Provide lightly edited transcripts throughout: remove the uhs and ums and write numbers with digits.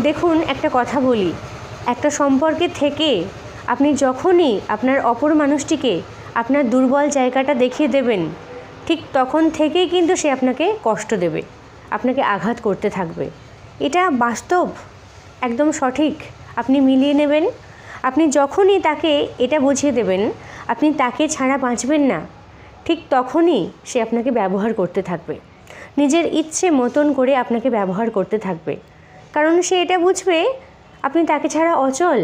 দেখুন, একটা কথা বলি, একটা সম্পর্কে থেকে আপনি যখনই আপনার অপর মানুষটিকে আপনার দুর্বল জায়গাটা দেখিয়ে দেবেন, ঠিক তখন থেকেই কিন্তু সে আপনাকে কষ্ট দেবে, আপনাকে আঘাত করতে থাকবে। এটা বাস্তব, একদম সঠিক। আপনি মিলিয়ে নেবেন। আপনি যখনই তাকে এটা বুঝিয়ে দেবেন আপনি তাকে ছাড়া বাঁচবেন না, ঠিক তখনই সে আপনাকে ব্যবহার করতে থাকবে, নিজের ইচ্ছে মতন করে আপনাকে ব্যবহার করতে থাকবে। কারণ সে এটা বুঝবে আপনি তাকে ছাড়া অচল,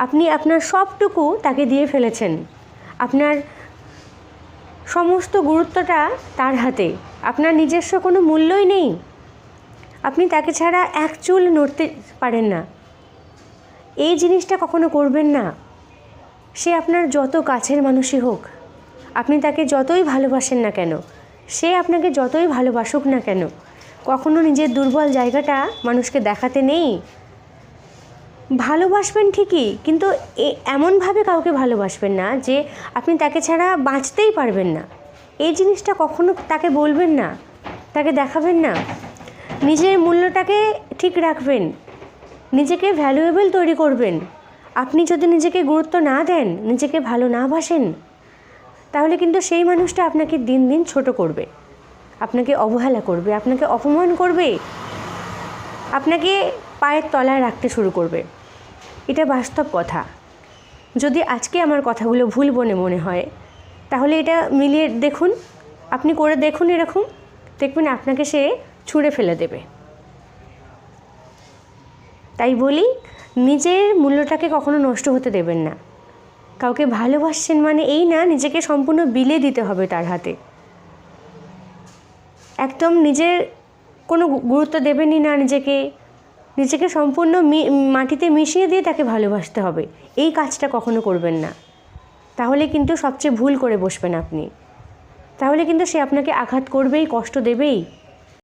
আপনি আপনার সবটুকু তাকে দিয়ে ফেলেছেন, আপনার সমস্ত গুরুত্বটা তার হাতে, আপনার নিজস্ব কোনো মূল্যই নেই, আপনি তাকে ছাড়া এক চুল নড়তে পারেন না। এই জিনিসটা কখনো করবেন না। সে আপনার যত কাছের মানুষই হোক, আপনি তাকে যতই ভালোবাসেন না কেন, সে আপনাকে যতই ভালোবাসুক না কেন, কখনো নিজের দুর্বল জায়গাটা মানুষকে দেখাতে নেই। ভালোবাসবেন ঠিকই, কিন্তু এমনভাবে কাউকে ভালোবাসবেন না যে আপনি তাকে ছাড়া বাঁচতেই পারবেন না। এই জিনিসটা কখনো তাকে বলবেন না, তাকে দেখাবেন না। নিজের মূল্যটাকে ঠিক রাখবেন, নিজেকে ভ্যালুয়েবল তৈরি করবেন। আপনি যদি নিজেকে গুরুত্ব না দেন, নিজেকে ভালো না বাসেন, তাহলে কিন্তু সেই মানুষটা আপনাকে দিন দিন ছোট করবে, আপনাকে অবহেলা করবে, আপনাকে অপমান করবে, আপনাকে পায়ের তলায় রাখতে শুরু করবে। এটা বাস্তব কথা। যদি আজকে আমার কথাগুলো ভুল মনে হয়, তাহলে এটা মিলিয়ে দেখুন, আপনি করে দেখুন এরকম, দেখবেন আপনাকে সে ছুঁড়ে ফেলে দেবে। তাই বলি, নিজের মূল্যটাকে কখনো নষ্ট হতে দেবেন না। কাউকে ভালোবাসছেন মানে এই না নিজেকে সম্পূর্ণ বিলে দিতে হবে তার হাতে। একদম নিজের কোনো গুরুত্ব দেবেনই না, নিজেকে সম্পূর্ণ মাটিতে মিশিয়ে দিয়ে তাকে ভালোবাসতে হবে। এই কাজটা কখনো করবেন না। তাহলে কিন্তু সবচেয়ে ভুল করে বসবেন আপনি। তাহলে কিন্তু সে আপনাকে আঘাত করবেই, কষ্ট দেবেই।